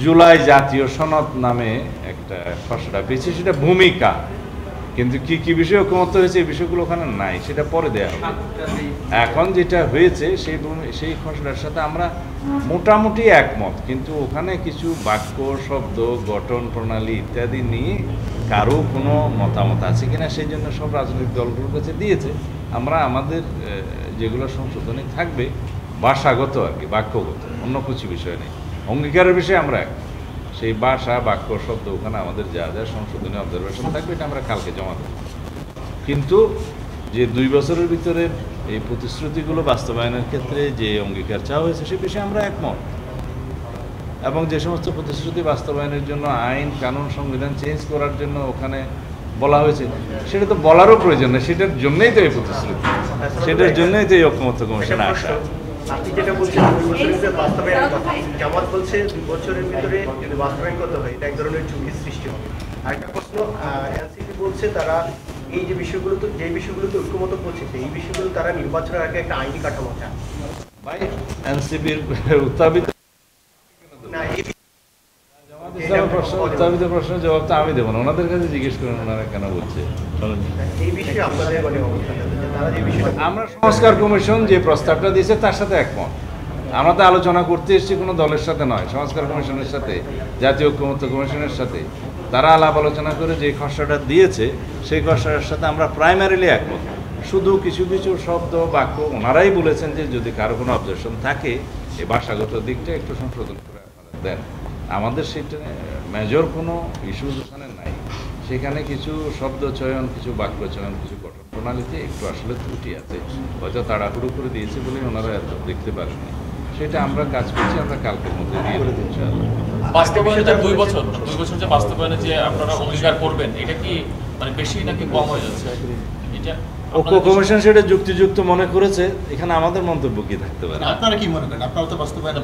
জুলাই জাতীয় সনদ নামে একটা খসড়া পেয়েছে, সেটা ভূমিকা, কিন্তু কি কি বিষয়ে ঐকমত্য হয়েছে এই বিষয়গুলো ওখানে নাই, সেটা পরে দেওয়া হবে। এখন যেটা হয়েছে সেই খসড়ার সাথে আমরা মোটামুটি একমত, কিন্তু ওখানে কিছু বাক্য, শব্দ, গঠন প্রণালী ইত্যাদি নিয়ে কারো কোনো মতামত আছে কিনা সেই জন্য সব রাজনৈতিক দলগুলোর কাছে দিয়েছে। আমরা আমাদের যেগুলো সংশোধনী থাকবে ভাষাগত আর কি, বাক্যগত, অন্য কিছু বিষয় নেই। অঙ্গীকারের বিষয়ে আমরা এক, সেই ভাষা, বাক্য, শব্দ ওখানে আমাদের যা যা সংশোধনী অবজারভেশন থাকবে এটা আমরা কালকে জমা দেব। কিন্তু যে 2 বছরের ভিতরে এই প্রতিশ্রুতিগুলো বাস্তবায়নের ক্ষেত্রে যে অঙ্গীকার চাওয়া হয়েছে সে বিষয়ে আমরা একমত, এবং যে সমস্ত প্রতিশ্রুতি বাস্তবায়নের জন্য আইন, কানুন, সংবিধান চেঞ্জ করার জন্য ওখানে বলা হয়েছে সেটা তো বলারও প্রয়োজন নেই, সেটার জন্যই তো এই প্রতিশ্রুতি, সেটার জন্যই তো এই ঐকমত্য কমিশনে আসা। আপনি যেটা বলছেন 2 বছরের ভিতরে বাস্তবায়নের কথা, জামাত বলছে 2 বছরের ভিতরে যদি বাস্তবায়ন করতে হয় এটা এক ধরনের ঝুঁকির সৃষ্টি হবে। আরেকটা প্রশ্ন, এনসিপি বলছে তারা এই যে বিষয়গুলোতে ঐক্যমত পৌঁছেছে এই বিষয়গুলো তারা নির্বাচনের আগে একটা আইনি কাঠামো চায়। ভাই এনসিপির উত্থাপিত প্রশ্নের জবাব তো আমি দেবো না, ওনাদের কাছে জিজ্ঞেস করেন ওনারা কেন বলছে। এই বিষয়ে আপনাদের তারা যে বিষয়টা, আমরা সংস্কার কমিশন যে প্রস্তাবটা দিয়েছে তার সাথে একমত। আমরা তো আলোচনা করতে এসেছি কোনো দলের সাথে নয়, সংস্কার কমিশনের সাথে, জাতীয় ঐক্যমত্য কমিশনের সাথে। তারা আলাপ আলোচনা করে যে খসড়াটা দিয়েছে সেই খসড়ার সাথে আমরা প্রাইমারিলি একমত। শুধু কিছু কিছু শব্দ, বাক্য ওনারাই বলেছেন যে যদি কারো কোনো অবজেকশন থাকে এই ভাষাগত দিকটা একটু সংশোধন করে আপনারা দেন। আমাদের সেটা মেজর কোনো ইস্যুজ ওখানে নাই। সেখানে কিছু শব্দ চয়ন, কিছু বাক্য চয়ন, কিছু গঠন প্রণালীতে একটু আসলে ত্রুটি আছে, হয়তো তাড়াহুড়ো করে দিয়েছে বলে ওনারা এত দেখতে পারেননি। সেটা আমরা কাজ করছি, আমরা কালকের মধ্যে দিয়ে দেবো ইনশাআল্লাহ। বাস্তবায়নে 2 বছর যে বাস্তবায়নে যে আপনারা অঙ্গীকার করবেন এটা কি মানে বেশি নাকি কম হয়ে যাচ্ছে? এটা ঐক্য কমিশন সেটা যুক্তিযুক্ত মনে করেছে, এখানে আমাদের মন্তব্য কি থাকতে পারে? আপনারা কি মনে করেন? আপনারা তো বাস্তবায়ন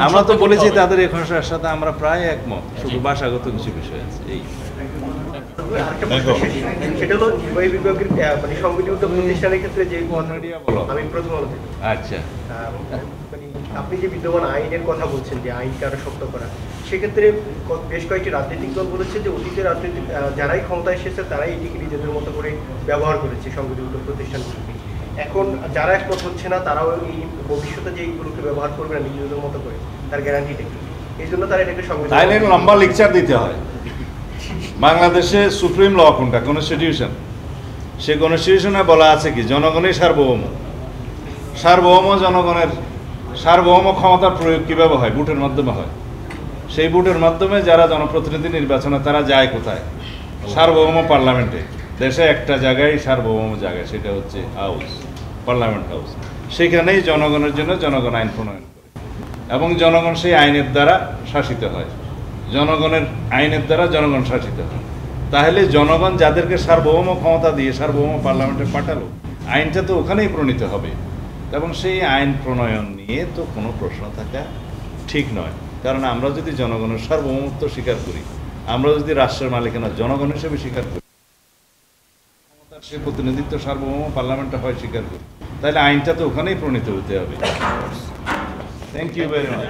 আমরা তো বলেছি তাদের এই খসড়ার সাথে আমরা প্রায় একমত, শুধু ভাষাগত কিছু বিষয় আছে। এই সেটা হলো নির্বাহী বিভাগের মানে সংগঠিত প্রতিষ্ঠানের ক্ষেত্রে যে বলো। আমি প্রথম আলো থেকে, আচ্ছা, মানে আপনি যে বিদ্যমান আইনের কথা বলছেন যে আইনকে আরো শক্ত করা, সেক্ষেত্রে বেশ কয়েকটি রাজনৈতিক দল বলেছে যে অতীতে রাজনৈতিক যারাই ক্ষমতায় এসেছে তারাই এটিকে নিজেদের মতো করে ব্যবহার করেছে সংগঠিত প্রতিষ্ঠানগুলোকে। এখন যারা একমত হচ্ছে না তারাও এই ভবিষ্যতে যে এইগুলোকে ব্যবহার করবে না নিজেদের মতো করে, তার গ্যারান্টিটা কি? এই জন্য তারা এটাকে সংগঠিত আইনের লম্বা লেকচার দিতে হয়। বাংলাদেশে সুপ্রিম ল কোনটা? কনস্টিটিউশন। সে কনস্টিটিউশনে বলা আছে কি জনগণই সার্বভৌম। জনগণের সার্বভৌম ক্ষমতার প্রয়োগ কীভাবে হয়? ভোটের মাধ্যমে হয়। সেই ভোটের মাধ্যমে যারা জনপ্রতিনিধি নির্বাচনে তারা যায় কোথায়? সার্বভৌম পার্লামেন্টে। দেশে একটা জায়গায় সার্বভৌম জায়গায়, সেটা হচ্ছে হাউস, পার্লামেন্ট হাউস। সেখানেই জনগণের জন্য জনগণ আইন প্রণয়ন করে এবং জনগণ সেই আইনের দ্বারা শাসিত হয়। জনগণের আইনের দ্বারা জনগণ শাসিত হয়। তাহলে জনগণ যাদেরকে সার্বভৌম ক্ষমতা দিয়ে সার্বভৌম পার্লামেন্টে পাঠালো, আইনটা তো ওখানেই প্রণীত হবে, এবং সেই আইন প্রণয়ন নিয়ে তো কোনো প্রশ্ন থাকা ঠিক নয়। কারণ আমরা যদি জনগণের সার্বভৌমত্ব স্বীকার করি, আমরা যদি রাষ্ট্রের মালিকানা জনগণ হিসেবে স্বীকার করি, ক্ষমতার সে প্রতিনিধিত্ব সার্বভৌম পার্লামেন্টে হয় স্বীকার করি, তাহলে আইনটা তো ওখানেই প্রণীত হতে হবে। Thank you very much.